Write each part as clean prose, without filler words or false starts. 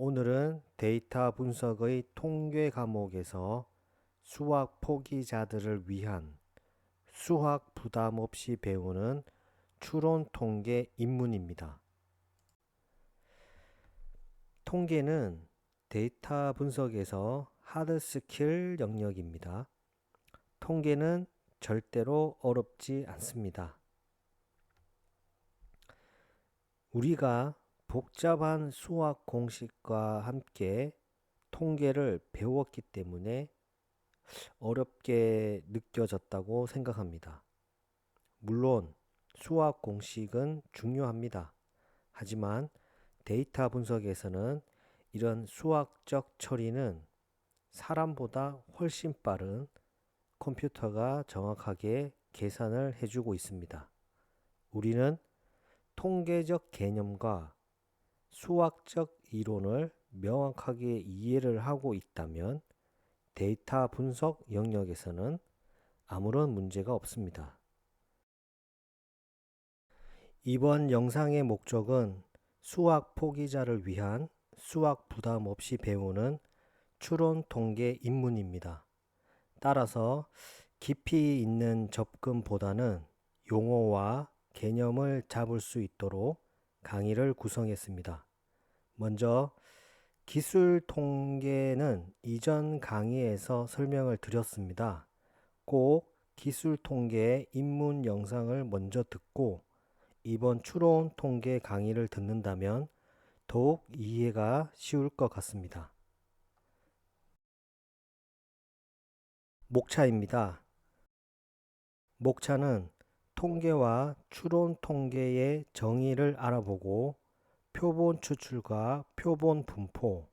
오늘은 데이터 분석의 통계 과목에서 수학 포기자들을 위한 수학 부담 없이 배우는 추론 통계 입문입니다. 통계는 데이터 분석에서 하드 스킬 영역입니다. 통계는 절대로 어렵지 않습니다. 우리가 복잡한 수학 공식과 함께 통계를 배웠기 때문에 어렵게 느껴졌다고 생각합니다. 물론 수학 공식은 중요합니다. 하지만 데이터 분석에서는 이런 수학적 처리는 사람보다 훨씬 빠른 컴퓨터가 정확하게 계산을 해주고 있습니다. 우리는 통계적 개념과 수학적 이론을 명확하게 이해를 하고 있다면 데이터 분석 영역에서는 아무런 문제가 없습니다. 이번 영상의 목적은 수학 포기자를 위한 수학 부담 없이 배우는 추론 통계 입문입니다. 따라서 깊이 있는 접근보다는 용어와 개념을 잡을 수 있도록 강의를 구성했습니다. 먼저 기술 통계는 이전 강의에서 설명을 드렸습니다. 꼭 기술 통계 입문 영상을 먼저 듣고 이번 추론 통계 강의를 듣는다면 더욱 이해가 쉬울 것 같습니다. 목차입니다. 목차는 통계와 추론 통계의 정의를 알아보고 표본 추출과 표본 분포,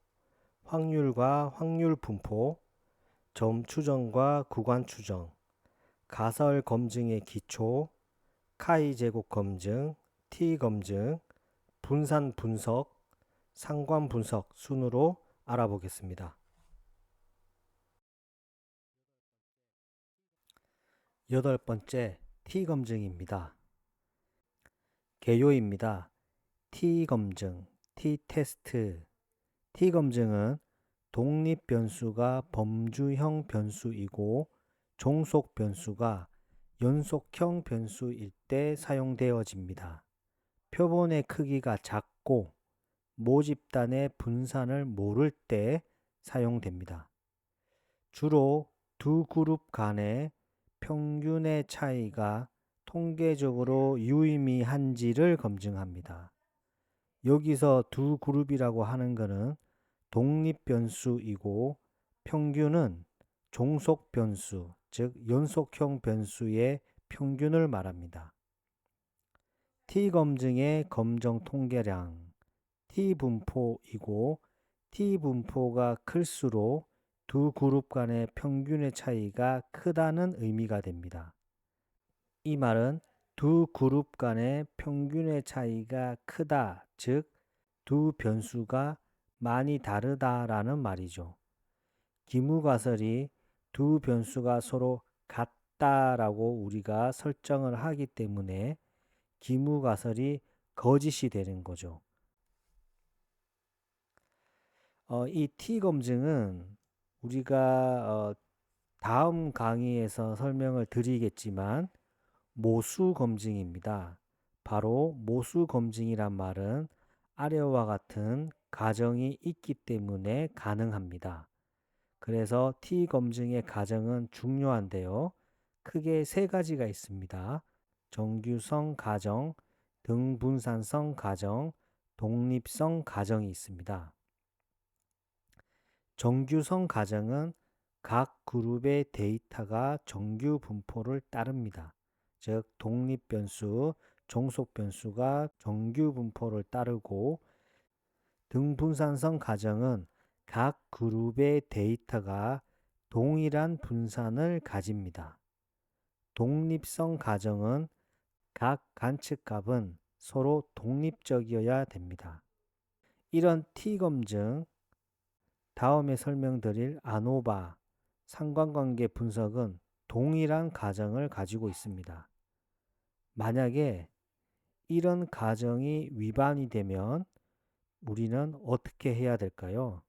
확률과 확률 분포, 점 추정과 구간 추정, 가설 검증의 기초, 카이 제곱 검증, T 검증, 분산 분석, 상관 분석 순으로 알아보겠습니다. 여덟 번째, T 검증입니다. 개요입니다. T 검증, T 테스트. T 검증은 독립 변수가 범주형 변수이고 종속 변수가 연속형 변수일 때 사용되어집니다. 표본의 크기가 작고 모집단의 분산을 모를 때 사용됩니다. 주로 두 그룹 간의 평균의 차이가 통계적으로 유의미한지를 검증합니다. 여기서 두 그룹이라고 하는 것은 독립 변수이고 평균은 종속 변수, 즉 연속형 변수의 평균을 말합니다. T 검증의 검정 통계량, T 분포이고 T 분포가 클수록 두 그룹 간의 평균의 차이가 크다는 의미가 됩니다. 이 말은 두 그룹 간의 평균의 차이가 크다, 즉 두 변수가 많이 다르다라는 말이죠. 기무가설이 두 변수가 서로 같다라고 우리가 설정을 하기 때문에 기무가설이 거짓이 되는 거죠. 이 T 검증은 우리가 다음 강의에서 설명을 드리겠지만 모수 검증입니다. 바로 모수 검증이란 말은 아래와 같은 가정이 있기 때문에 가능합니다. 그래서 T 검증의 가정은 중요한데요. 크게 세 가지가 있습니다. 정규성 가정, 등분산성 가정, 독립성 가정이 있습니다. 정규성 가정은 각 그룹의 데이터가 정규 분포를 따릅니다. 즉 독립 변수, 종속 변수가 정규 분포를 따르고 등분산성 가정은 각 그룹의 데이터가 동일한 분산을 가집니다. 독립성 가정은 각 관측값은 서로 독립적이어야 됩니다. 이런 T 검증, 다음에 설명드릴 아노바, 상관관계 분석은 동일한 가정을 가지고 있습니다. 만약에 이런 가정이 위반이 되면 우리는 어떻게 해야 될까요?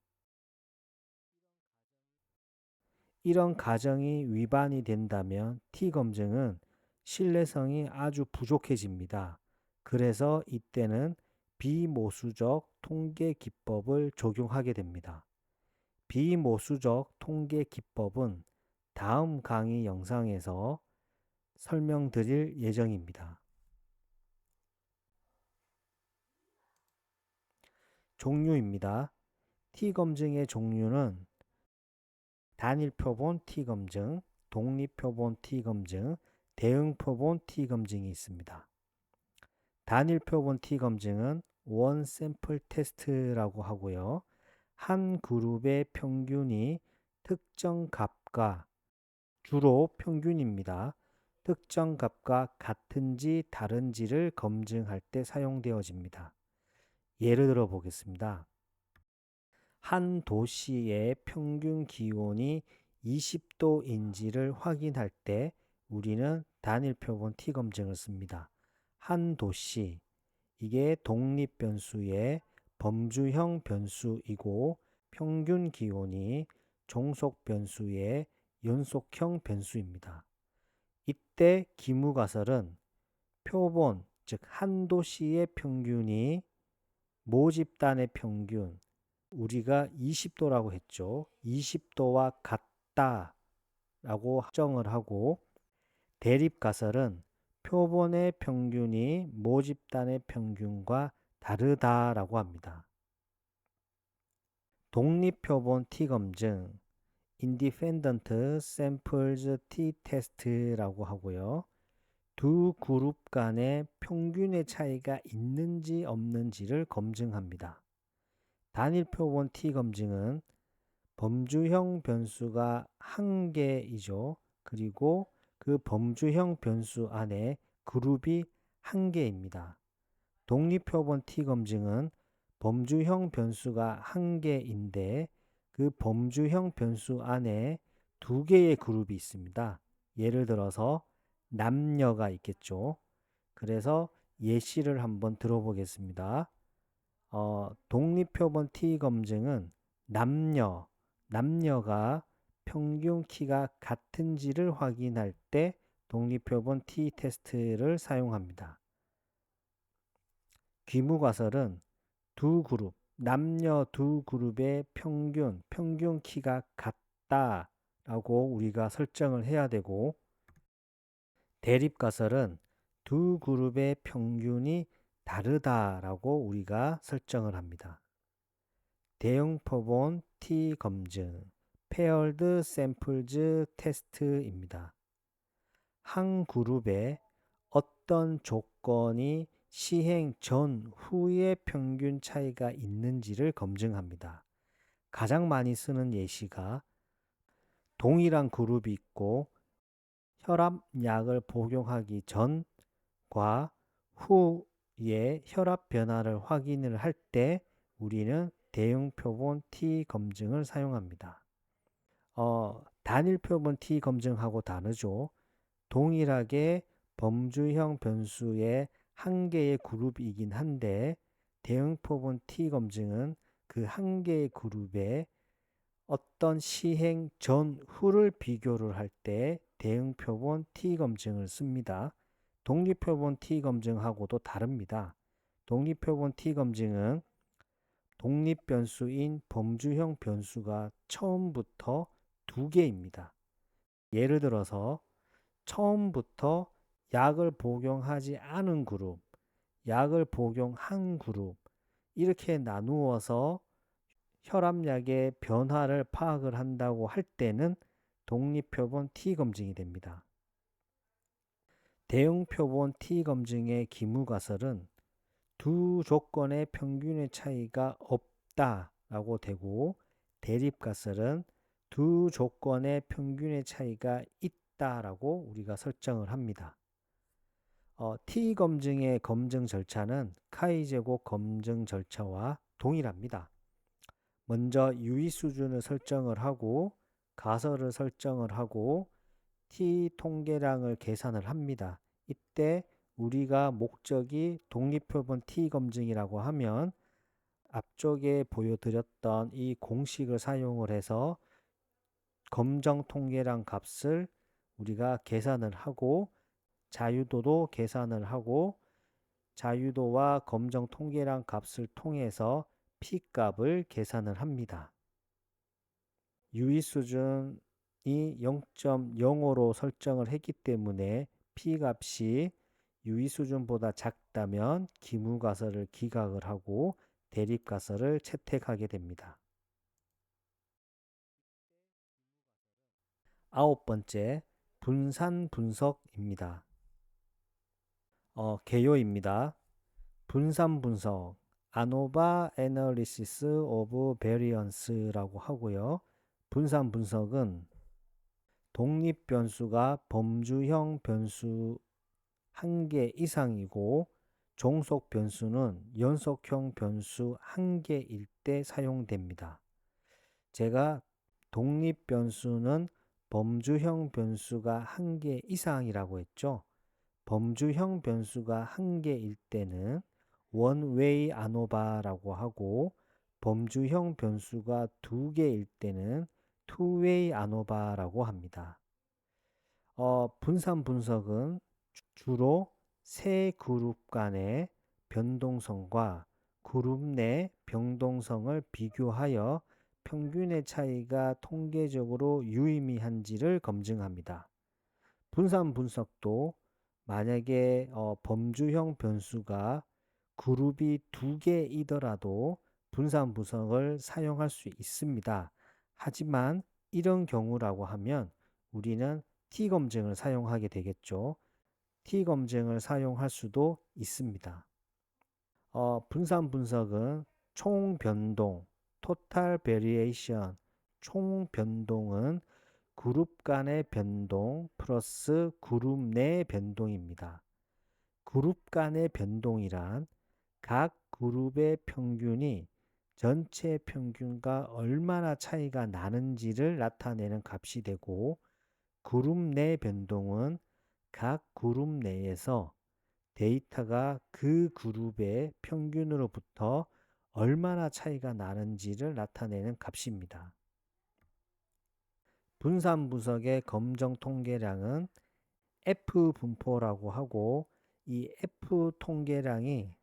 이런 가정이 위반이 된다면 T검증은 신뢰성이 아주 부족해집니다. 그래서 이때는 비모수적 통계 기법을 적용하게 됩니다. 비모수적 통계 기법은 다음 강의 영상에서 설명드릴 예정입니다. 종류입니다. T검증의 종류는 단일표본 T검증, 독립표본 T검증, 대응표본 T검증이 있습니다. 단일표본 T검증은 원 샘플 테스트라고 하고요. 한 그룹의 평균이 특정 값과 주로 평균입니다. 특정 값과 같은지 다른지를 검증할 때 사용되어집니다. 예를 들어 보겠습니다. 한 도시의 평균 기온이 20도인지를 확인할 때 우리는 단일표본 T검증을 씁니다. 한 도시, 이게 독립 변수의 범주형 변수이고 평균 기온이 종속 변수의 연속형 변수입니다. 이때 기무가설은 표본, 즉 한 도시의 평균이 모집단의 평균, 우리가 20도라고 했죠. 20도와 같다라고 확정을 하고 대립가설은 표본의 평균이 모집단의 평균과 다르다라고 합니다. 독립표본 T검증, Independent Samples T-Test라고 하고요. 두 그룹 간의 평균의 차이가 있는지 없는지를 검증합니다. 단일표본 T검증은 범주형 변수가 한 개이죠. 그리고 그 범주형 변수 안에 그룹이 한 개입니다. 독립표본 T검증은 범주형 변수가 한 개인데 그 범주형 변수 안에 두 개의 그룹이 있습니다. 예를 들어서 남녀가 있겠죠. 그래서 예시를 한번 들어보겠습니다. 독립표본 T검증은 남녀가 평균 키가 같은지를 확인할 때 독립표본 T-테스트를 사용합니다. 귀무가설은 두 그룹, 남녀 두 그룹의 평균 키가 같다라고 우리가 설정을 해야 되고, 대립가설은 두 그룹의 평균이 다르다라고 우리가 설정을 합니다. 대응표본 T검증, Paired Samples Test입니다. 한 그룹에 어떤 조건이 시행 전, 후의 평균 차이가 있는지를 검증합니다. 가장 많이 쓰는 예시가 동일한 그룹이 있고 혈압약을 복용하기 전과 후의 혈압 변화를 확인을 할 때 우리는 대응표본 T 검증을 사용합니다. 단일표본 T 검증하고 다르죠. 동일하게 범주형 변수의 한 개의 그룹이긴 한데 대응표본 T 검증은 그 한 개의 그룹에 어떤 시행 전, 후를 비교를 할 때 대응표본 T 검증을 씁니다. 독립표본 T 검증하고도 다릅니다. 독립표본 T 검증은 독립 변수인 범주형 변수가 처음부터 두 개입니다. 예를 들어서 처음부터 약을 복용하지 않은 그룹, 약을 복용한 그룹, 이렇게 나누어서 혈압약의 변화를 파악을 한다고 할 때는 독립표본 T검증이 됩니다. 대응표본 T검증의 기무가설은 두 조건의 평균의 차이가 없다라고 되고, 대립가설은 두 조건의 평균의 차이가 있다라고 우리가 설정을 합니다. T검증의 검증 절차는 카이제곱 검증 절차와 동일합니다. 먼저 유의 수준을 설정을 하고 가설을 설정을 하고 T 통계량을 계산을 합니다. 이때 우리가 목적이 독립표본 T 검증이라고 하면 앞쪽에 보여드렸던 이 공식을 사용을 해서 검정 통계량 값을 우리가 계산을 하고 자유도도 계산을 하고 자유도와 검정 통계량 값을 통해서 P 값을 계산을 합니다. 유의 수준이 0.05로 설정을 했기 때문에 P 값이 유의 수준보다 작다면 기무가설을 기각을 하고 대립가설을 채택하게 됩니다. 아홉 번째, 분산 분석입니다. 개요입니다. 분산 분석, ANOVA Analysis of Variance라고 하고요. 분산 분석은 독립 변수가 범주형 변수 1개 이상이고 종속 변수는 연속형 변수 1개일 때 사용됩니다. 제가 독립 변수는 범주형 변수가 1개 이상이라고 했죠. 범주형 변수가 1개일 때는 원웨이 아노바라고 하고 범주형 변수가 2개일 때는 투웨이 아노바라고 합니다. 분산 분석은 주로 세 그룹 간의 변동성과 그룹 내 변동성을 비교하여 평균의 차이가 통계적으로 유의미한지를 검증합니다. 분산 분석도 만약에 범주형 변수가 그룹이 2개이더라도 분산 분석을 사용할 수 있습니다. 하지만 이런 경우라고 하면 우리는 T검증을 사용하게 되겠죠. T검증을 사용할 수도 있습니다. 분산 분석은 총 변동, total variation, 총 변동은 그룹 간의 변동 플러스 그룹 내 변동입니다. 그룹 간의 변동이란 각 그룹의 평균이 전체 평균과 얼마나 차이가 나는지를 나타내는 값이 되고 그룹 내 변동은 각 그룹 내에서 데이터가 그 그룹의 평균으로부터 얼마나 차이가 나는지를 나타내는 값입니다. 분산 분석의 검정 통계량은 F 분포라고 하고 이 F 통계량이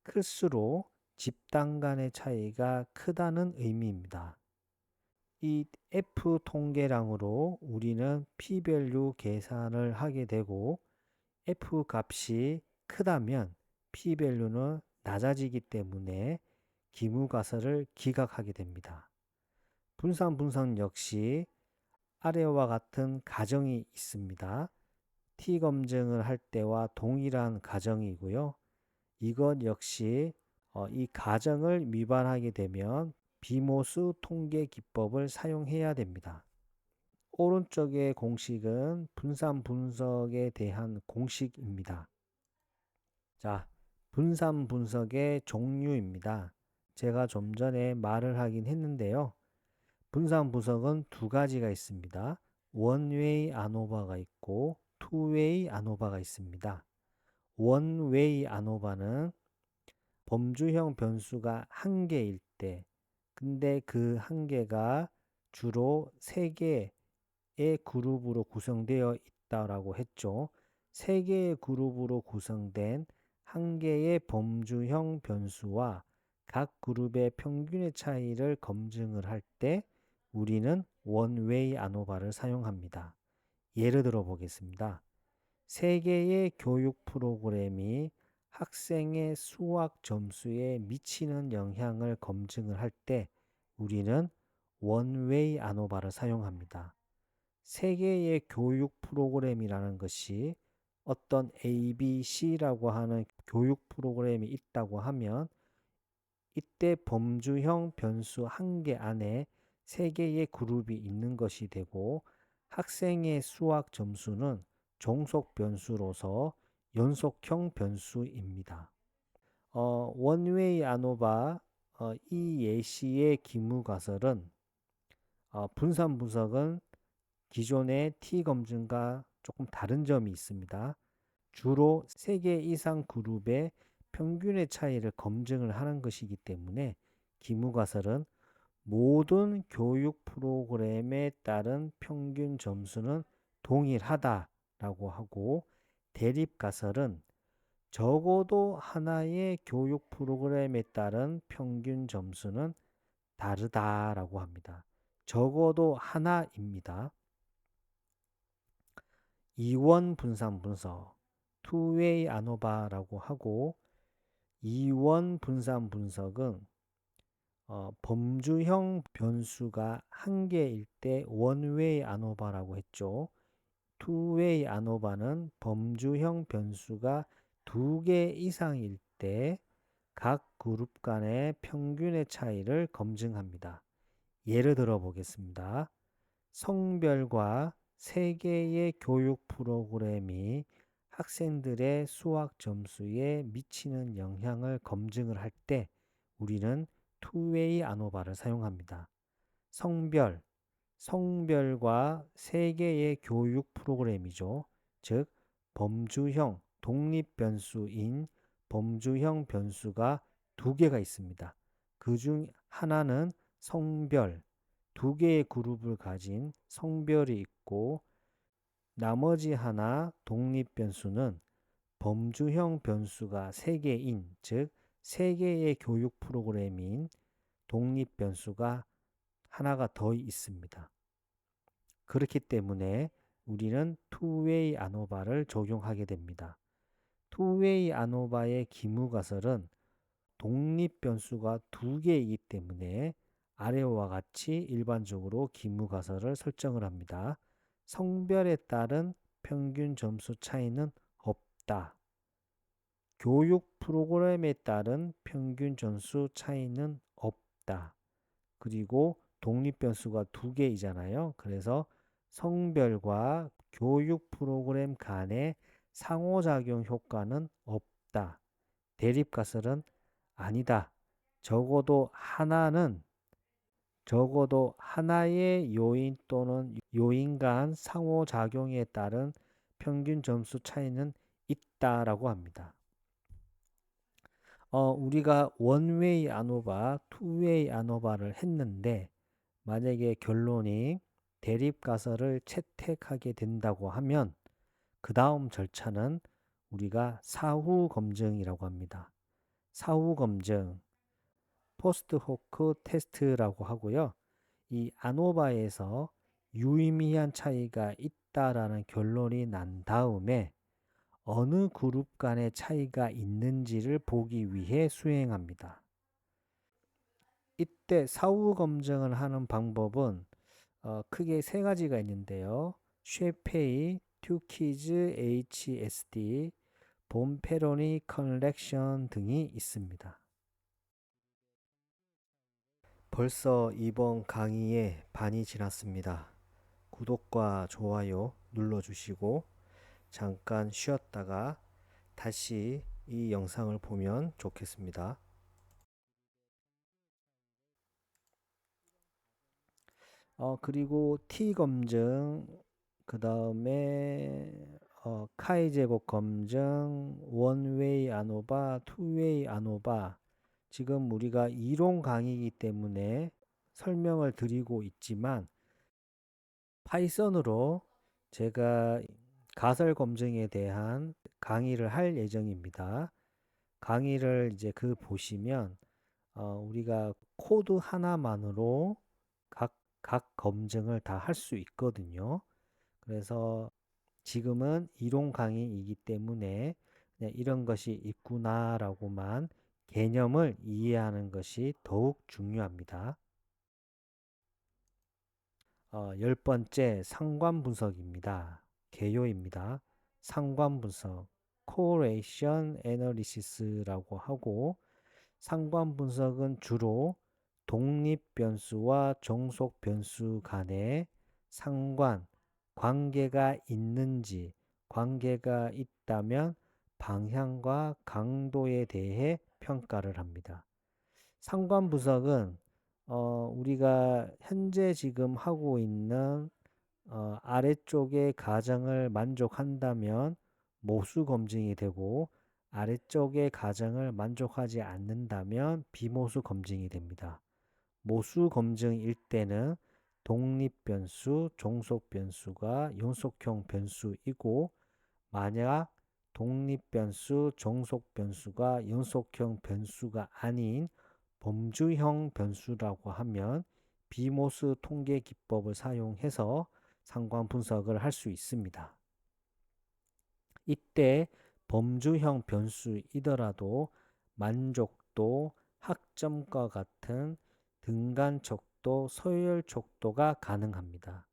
클수록 집단 간의 차이가 크다는 의미입니다. 이 F 통계량으로 우리는 P-밸류 계산을 하게 되고 F 값이 크다면 P-밸류는 낮아지기 때문에 기무가설을 기각하게 됩니다. 분산 분석 역시 아래와 같은 가정이 있습니다. T검증을 할 때와 동일한 가정이고요. 이것 역시 이 가정을 위반하게 되면 비모수 통계 기법을 사용해야 됩니다. 오른쪽의 공식은 분산 분석에 대한 공식입니다. 자, 분산 분석의 종류입니다. 제가 좀 전에 말을 하긴 했는데요. 분산 분석은 두 가지가 있습니다. 원웨이 아노바가 있고 투웨이 아노바가 있습니다. 원웨이 아노바는 범주형 변수가 1개일 때, 근데 그 1개가 주로 3개의 그룹으로 구성되어 있다라고 했죠. 3개의 그룹으로 구성된 1개의 범주형 변수와 각 그룹의 평균의 차이를 검증을 할 때 우리는 원웨이 아노바를 사용합니다. 예를 들어 보겠습니다. 3개의 교육 프로그램이 학생의 수학 점수에 미치는 영향을 검증을 할 때 우리는 원웨이 아노바를 사용합니다. 3개의 교육 프로그램이라는 것이 어떤 A, B, C라고 하는 교육 프로그램이 있다고 하면 이때 범주형 변수 1개 안에 3개의 그룹이 있는 것이 되고 학생의 수학 점수는 종속 변수로서 연속형 변수입니다. 원웨이 아노바 이 예시의 기무가설은 분산 분석은 기존의 T검증과 조금 다른 점이 있습니다. 주로 3개 이상 그룹의 평균의 차이를 검증을 하는 것이기 때문에 기무가설은 모든 교육 프로그램에 따른 평균 점수는 동일하다라고 하고, 대립가설은 적어도 하나의 교육 프로그램에 따른 평균 점수는 다르다라고 합니다. 적어도 하나입니다. 이원 분산 분석, 투웨이 아노바라고 하고, 이원 분산 분석은 범주형 변수가 한 개일 때 원웨이 아노바라고 했죠. 투웨이 아노바는 범주형 변수가 두 개 이상일 때 각 그룹 간의 평균의 차이를 검증합니다. 예를 들어 보겠습니다. 성별과 세 개의 교육 프로그램이 학생들의 수학 점수에 미치는 영향을 검증을 할 때 우리는 투웨이 아노바를 사용합니다. 성별과 세 개의 교육 프로그램이죠. 즉, 범주형 독립 변수인 범주형 변수가 두 개가 있습니다. 그 중 하나는 성별, 두 개의 그룹을 가진 성별이 있고, 나머지 하나 독립 변수는 범주형 변수가 세 개인, 즉, 세 개의 교육 프로그램인 독립 변수가 하나가 더 있습니다. 그렇기 때문에 우리는 투웨이 아노바를 적용하게 됩니다. 투웨이 아노바의 기무가설은 독립 변수가 두 개이기 때문에 아래와 같이 일반적으로 기무가설을 설정을 합니다. 성별에 따른 평균 점수 차이는 없다. 교육 프로그램에 따른 평균 점수 차이는 없다. 그리고 독립 변수가 두 개이잖아요. 그래서 성별과 교육 프로그램 간의 상호작용 효과는 없다. 대립가설은 아니다. 적어도 하나의 요인 또는 요인 간 상호작용에 따른 평균 점수 차이는 있다라고 합니다. 우리가 원웨이 아노바, 투웨이 아노바를 했는데 만약에 결론이 대립가설을 채택하게 된다고 하면 그 다음 절차는 우리가 사후 검증이라고 합니다. 사후 검증, 포스트 호크 테스트라고 하고요. 이 아노바에서 유의미한 차이가 있다라는 결론이 난 다음에 어느 그룹 간의 차이가 있는지를 보기 위해 수행합니다. 이때 사후 검증을 하는 방법은 크게 세 가지가 있는데요. 쉐페이, 튜키즈, HSD, 봄페로니 컬렉션 등이 있습니다. 벌써 이번 강의의 반이 지났습니다. 구독과 좋아요 눌러주시고 잠깐 쉬었다가 다시 이 영상을 보면 좋겠습니다. 그리고 T 검증, 그 다음에 카이 제곱 검증, 원웨이 아노바, 투웨이 아노바. 지금 우리가 이론 강의이기 때문에 설명을 드리고 있지만 파이썬으로 제가 가설 검증에 대한 강의를 할 예정입니다. 강의를 이제 보시면 우리가 코드 하나만으로 각 검증을 다 할 수 있거든요. 그래서 지금은 이론 강의이기 때문에 그냥 이런 것이 있구나라고만 개념을 이해하는 것이 더욱 중요합니다. 10번째 상관 분석입니다. 개요입니다. 상관 분석, correlation analysis라고 하고, 상관 분석은 주로 독립 변수와 종속 변수 간의 상관, 관계가 있는지, 관계가 있다면 방향과 강도에 대해 평가를 합니다. 상관 분석은 우리가 현재 지금 하고 있는 아래쪽의 가정을 만족한다면 모수 검증이 되고, 아래쪽의 가정을 만족하지 않는다면 비모수 검증이 됩니다. 모수 검증일 때는 독립변수, 종속변수가 연속형 변수이고 만약 독립변수, 종속변수가 연속형 변수가 아닌 범주형 변수라고 하면 비모스 통계 기법을 사용해서 상관 분석을 할 수 있습니다. 이때 범주형 변수이더라도 만족도, 학점과 같은 등간 척도, 서열 척도가 가능합니다.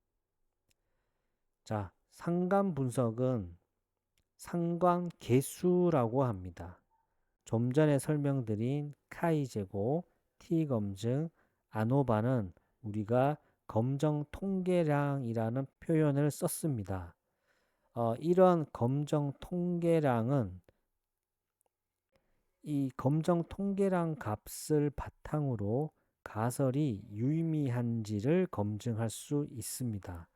자, 상관 분석은 상관 계수라고 합니다. 좀 전에 설명드린 카이 제곱, T 검증, 아노바는 우리가 검정 통계량이라는 표현을 썼습니다. 이런 검정 통계량은 이 검정 통계량 값을 바탕으로 가설이 유의미한지를 검증할 수 있습니다.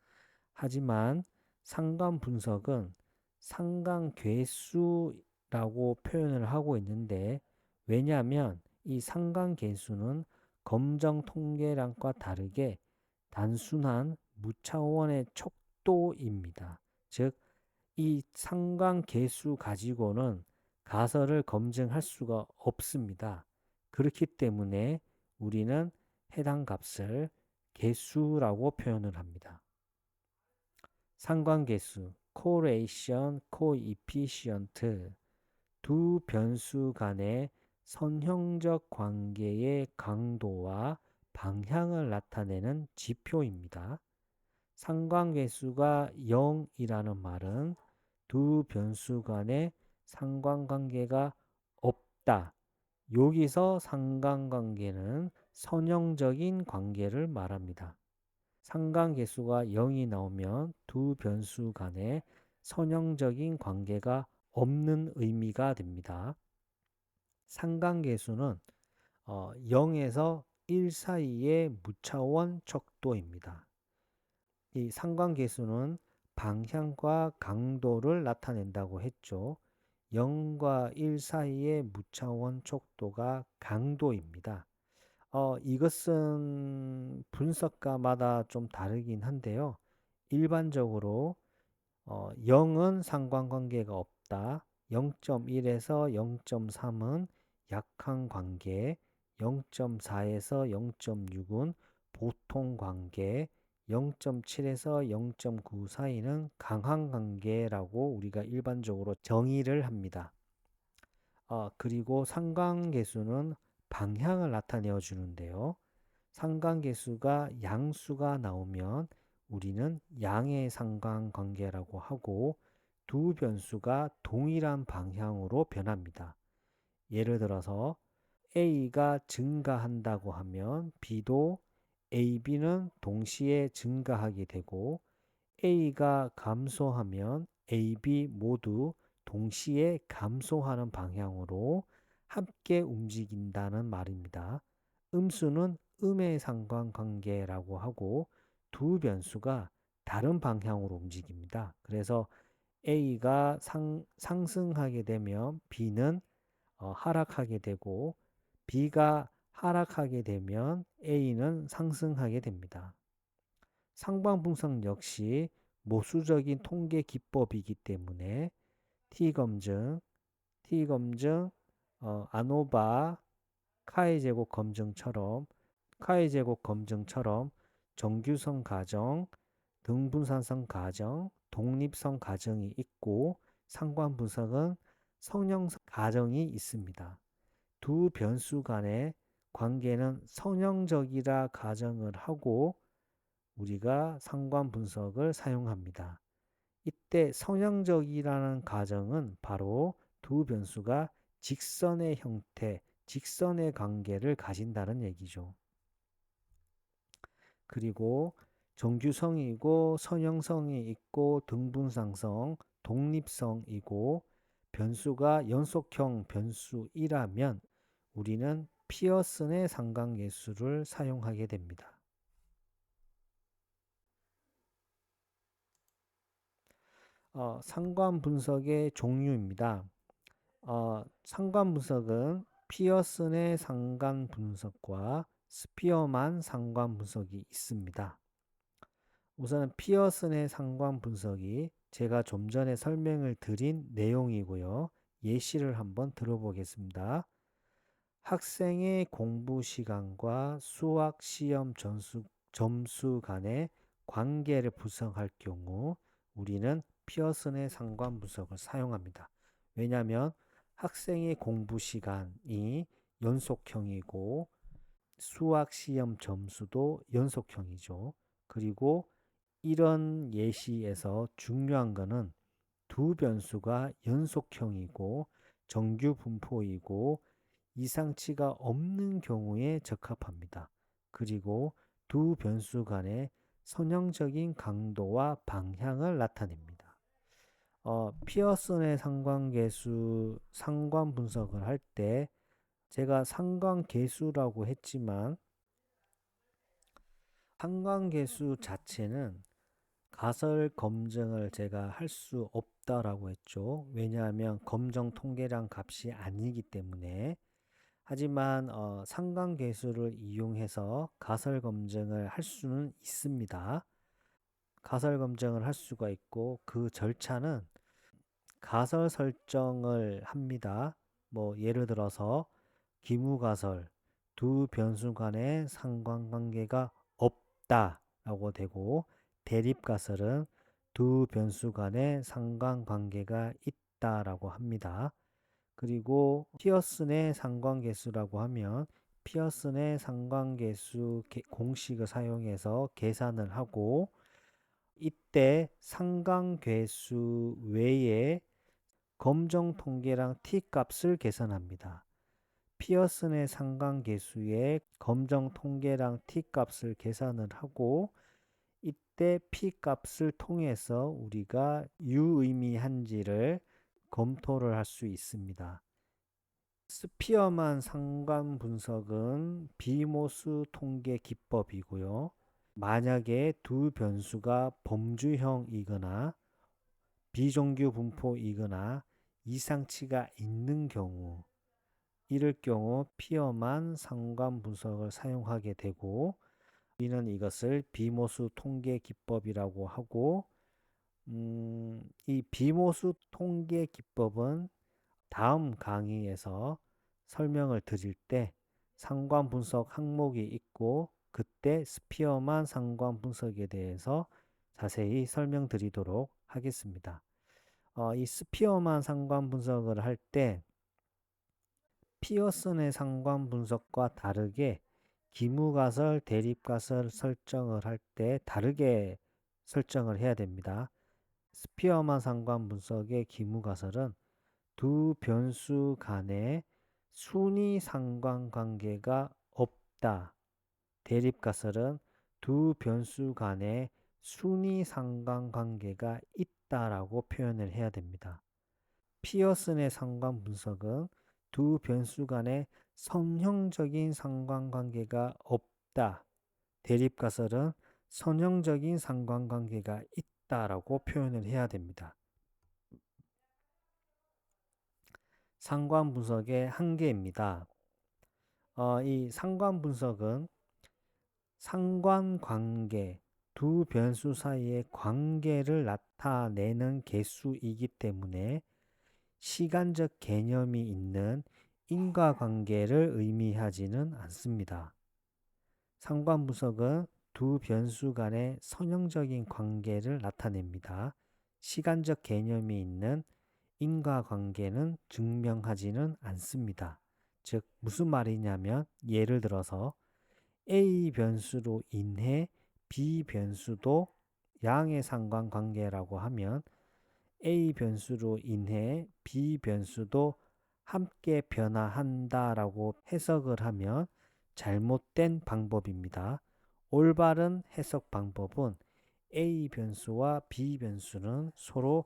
하지만 상관 분석은 상관 계수라고 표현을 하고 있는데 왜냐하면 이 상관 계수는 검정 통계량과 다르게 단순한 무차원의 척도입니다. 즉, 이 상관 계수 가지고는 가설을 검증할 수가 없습니다. 그렇기 때문에 우리는 해당 값을 계수라고 표현을 합니다. 상관계수, correlation, coefficient, 두 변수 간의 선형적 관계의 강도와 방향을 나타내는 지표입니다. 상관계수가 0이라는 말은 두 변수 간의 상관관계가 없다. 여기서 상관관계는 선형적인 관계를 말합니다. 상관계수가 0이 나오면 두 변수 간의 선형적인 관계가 없는 의미가 됩니다. 상관계수는 0에서 1 사이의 무차원 척도입니다. 이 상관계수는 방향과 강도를 나타낸다고 했죠. 0과 1 사이의 무차원 척도가 강도입니다. 이것은 분석가마다 좀 다르긴 한데요. 일반적으로 0은 상관관계가 없다. 0.1에서 0.3은 약한 관계, 0.4에서 0.6은 보통 관계, 0.7에서 0.9 사이는 강한 관계라고 우리가 일반적으로 정의를 합니다. 그리고 상관계수는 방향을 나타내어 주는데요. 상관계수가 양수가 나오면 우리는 양의 상관관계라고 하고 두 변수가 동일한 방향으로 변합니다. 예를 들어서 A가 증가한다고 하면 B도 A, B는 동시에 증가하게 되고 A가 감소하면 A, B 모두 동시에 감소하는 방향으로 함께 움직인다는 말입니다. 음수는 음의 상관관계라고 하고 두 변수가 다른 방향으로 움직입니다. 그래서 A가 상승하게 되면 B는 하락하게 되고 B가 하락하게 되면 A는 상승하게 됩니다. 상관분석 역시 모수적인 통계 기법이기 때문에 T검증, 아노바, 카이 제곱 검증처럼 정규성 가정, 등분산성 가정, 독립성 가정이 있고 상관 분석은 성형성 가정이 있습니다. 두 변수 간의 관계는 선형적이라 가정을 하고 우리가 상관 분석을 사용합니다. 이때 선형적이라는 가정은 바로 두 변수가 직선의 형태, 직선의 관계를 가진다는 얘기죠. 그리고 정규성이고 선형성이 있고 등분상성, 독립성이고 변수가 연속형 변수이라면 우리는 피어슨의 상관계수를 사용하게 됩니다. 상관 분석의 종류입니다. 상관 분석은 피어슨의 상관 분석과 스피어만 상관 분석이 있습니다. 우선 피어슨의 상관 분석이 제가 좀 전에 설명을 드린 내용이고요. 예시를 한번 들어보겠습니다. 학생의 공부 시간과 수학 시험 점수 간의 관계를 분석할 경우 우리는 피어슨의 상관 분석을 사용합니다. 왜냐하면 학생의 공부 시간이 연속형이고 수학 시험 점수도 연속형이죠. 그리고 이런 예시에서 중요한 것은 두 변수가 연속형이고 정규 분포이고 이상치가 없는 경우에 적합합니다. 그리고 두 변수 간의 선형적인 강도와 방향을 나타냅니다. 피어슨의 상관계수 상관 분석을 할 때 제가 상관계수라고 했지만 상관계수 자체는 가설 검증을 제가 할 수 없다라고 했죠. 왜냐하면 검정 통계량 값이 아니기 때문에. 하지만 상관계수를 이용해서 가설 검증을 할 수는 있습니다. 가설 검증을 할 수가 있고 그 절차는 가설 설정을 합니다. 뭐 예를 들어서 기무가설 두 변수 간의 상관관계가 없다라고 되고 대립가설은 두 변수 간의 상관관계가 있다라고 합니다. 그리고 피어슨의 상관계수라고 하면 피어슨의 상관계수 공식을 사용해서 계산을 하고 이때 상관계수 외에 검정 통계랑 t값을 계산합니다. 피어슨의 상관계수의 검정 통계랑 t값을 계산을 하고 이때 p값을 통해서 우리가 유의미한지를 검토를 할 수 있습니다. 스피어만 상관 분석은 비모수 통계 기법이고요. 만약에 두 변수가 범주형이거나 비정규 분포이거나 이상치가 있는 경우 이럴 경우 피어만 상관 분석을 사용하게 되고 우리는 이것을 비모수 통계 기법이라고 하고 이 비모수 통계 기법은 다음 강의에서 설명을 드릴 때 상관 분석 항목이 있고 그때 스피어만 상관 분석에 대해서 자세히 설명드리도록 하겠습니다. 이 스피어만 상관 분석을 할 때 피어슨의 상관 분석과 다르게 기무가설, 대립가설 설정을 할 때 다르게 설정을 해야 됩니다. 스피어만 상관 분석의 기무가설은 두 변수 간의 순위 상관관계가 없다. 대립가설은 두 변수 간의 순위 상관관계가 있다라고 표현을 해야 됩니다. 피어슨의 상관 분석은 두 변수 간의 선형적인 상관관계가 없다. 대립가설은 선형적인 상관관계가 있다라고 표현을 해야 됩니다. 상관 분석의 한계입니다. 이 상관 분석은 상관관계, 두 변수 사이의 관계를 나타내는 개수이기 때문에 시간적 개념이 있는 인과관계를 의미하지는 않습니다. 상관 분석은 두 변수 간의 선형적인 관계를 나타냅니다. 시간적 개념이 있는 인과관계는 증명하지는 않습니다. 즉 무슨 말이냐면 예를 들어서 A 변수로 인해 B 변수도 양의 상관관계라고 하면 A 변수로 인해 B 변수도 함께 변화한다라고 해석을 하면 잘못된 방법입니다. 올바른 해석 방법은 A 변수와 B 변수는 서로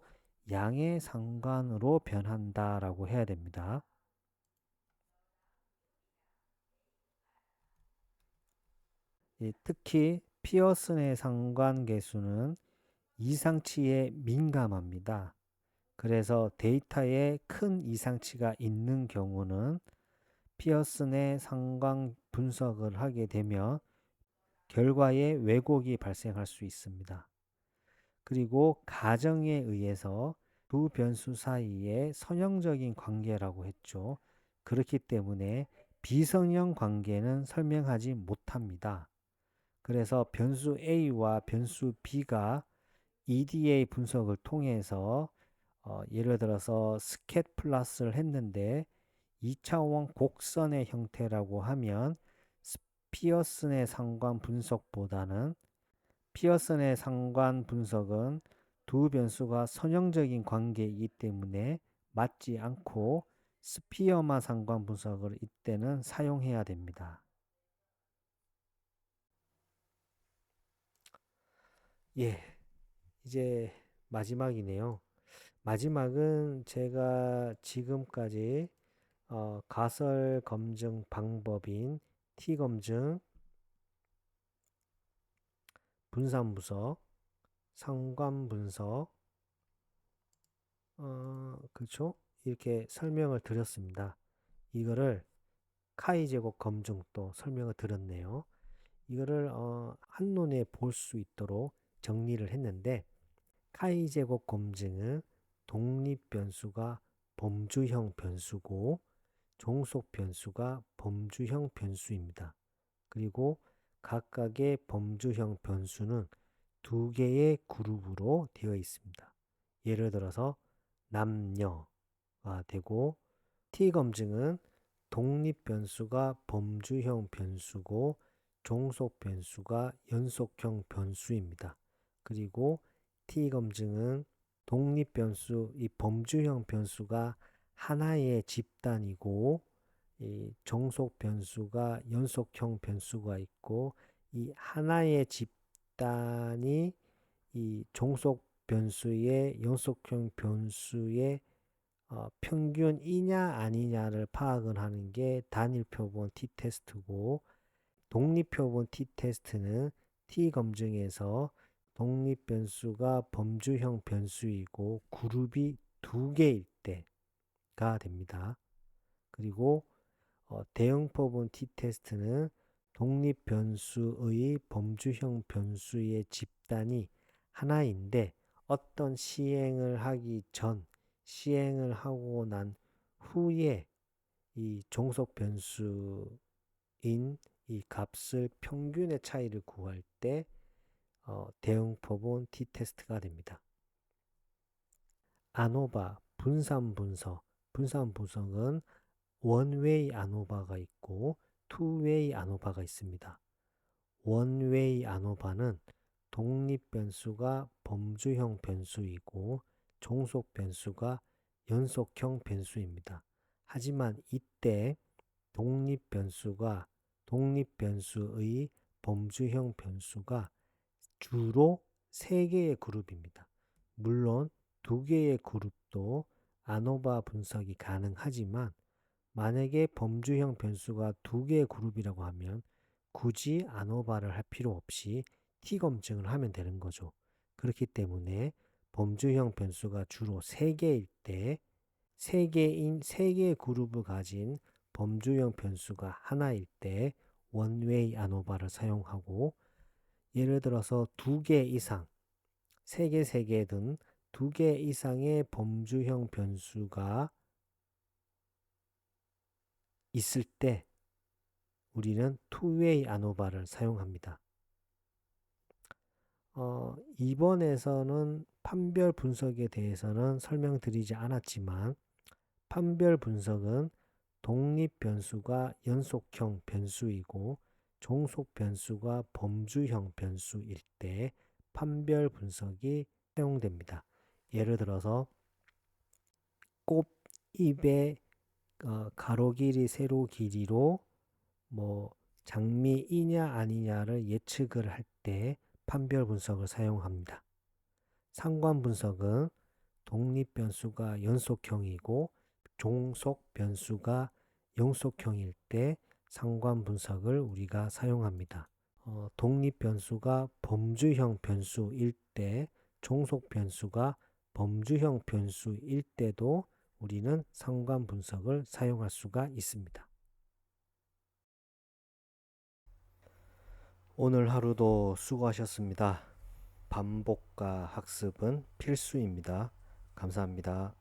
양의 상관으로 변한다라고 해야 됩니다. 특히 피어슨의 상관계수는 이상치에 민감합니다. 그래서 데이터에 큰 이상치가 있는 경우는 피어슨의 상관 분석을 하게 되면 결과에 왜곡이 발생할 수 있습니다. 그리고 가정에 의해서 두 변수 사이에 선형적인 관계라고 했죠. 그렇기 때문에 비선형 관계는 설명하지 못합니다. 그래서 변수 A와 변수 B가 EDA 분석을 통해서 예를 들어서 스캣 플러스를 했는데 2차원 곡선의 형태라고 하면 피어슨의 상관 분석보다는 피어슨의 상관 분석은 두 변수가 선형적인 관계이기 때문에 맞지 않고 스피어마 상관 분석을 이때는 사용해야 됩니다. 예, 이제 마지막이네요. 마지막은 제가 지금까지 가설 검증 방법인 T 검증, 분산 분석, 상관 분석, 그렇죠? 이렇게 설명을 드렸습니다. 이거를 카이 제곱 검증도 설명을 드렸네요. 이거를 한눈에 볼 수 있도록 정리를 했는데 카이 제곱 검증은 독립 변수가 범주형 변수고 종속 변수가 범주형 변수입니다. 그리고 각각의 범주형 변수는 두 개의 그룹으로 되어 있습니다. 예를 들어서 남녀가 되고 T 검증은 독립 변수가 범주형 변수고 종속 변수가 연속형 변수입니다. 그리고 T 검증은 독립 변수, 이 범주형 변수가 하나의 집단이고 이 종속 변수가 연속형 변수가 있고 이 하나의 집단이 이 종속 변수의 연속형 변수의 평균이냐 아니냐를 파악을 하는 게 단일 표본 t-테스트고 독립 표본 t-테스트는 t-검증에서 독립 변수가 범주형 변수이고 그룹이 두 개일 때가 됩니다. 그리고 대응 표본 t-테스트는 독립 변수의 범주형 변수의 집단이 하나인데 어떤 시행을 하기 전 시행을 하고 난 후에 이 종속 변수인 이 값을 평균의 차이를 구할 때 대응 표본 t-테스트가 됩니다. 아노바, 분산 분석. 분산 분석은 원웨이 아노바가 있고 투웨이 아노바가 있습니다. 원웨이 아노바는 독립 변수가 범주형 변수이고 종속 변수가 연속형 변수입니다. 하지만 이때 독립 변수의 범주형 변수가 주로 3개의 그룹입니다. 물론 2개의 그룹도 아노바 분석이 가능하지만 만약에 범주형 변수가 2개의 그룹이라고 하면 굳이 아노바를 할 필요 없이 T-검증을 하면 되는 거죠. 그렇기 때문에 범주형 변수가 주로 3개일 때 3개의 그룹을 가진 범주형 변수가 하나일 때 원웨이 아노바를 사용하고 예를 들어서 2개 이상, 3개, 3개든 2개 이상의 범주형 변수가 있을 때 우리는 투웨이 아노바를 사용합니다. 이번에서는 판별 분석에 대해서는 설명드리지 않았지만 판별 분석은 독립 변수가 연속형 변수이고 종속 변수가 범주형 변수일 때 판별 분석이 사용됩니다. 예를 들어서 꽃잎의 가로 길이, 세로 길이로 뭐 장미이냐 아니냐를 예측을 할 때 판별 분석을 사용합니다. 상관 분석은 독립 변수가 연속형이고 종속 변수가 영속형일 때 상관 분석을 우리가 사용합니다. 독립 변수가 범주형 변수일 때 종속 변수가 범주형 변수일 때도 우리는 상관 분석을 사용할 수가 있습니다. 오늘 하루도 수고하셨습니다. 반복과 학습은 필수입니다. 감사합니다.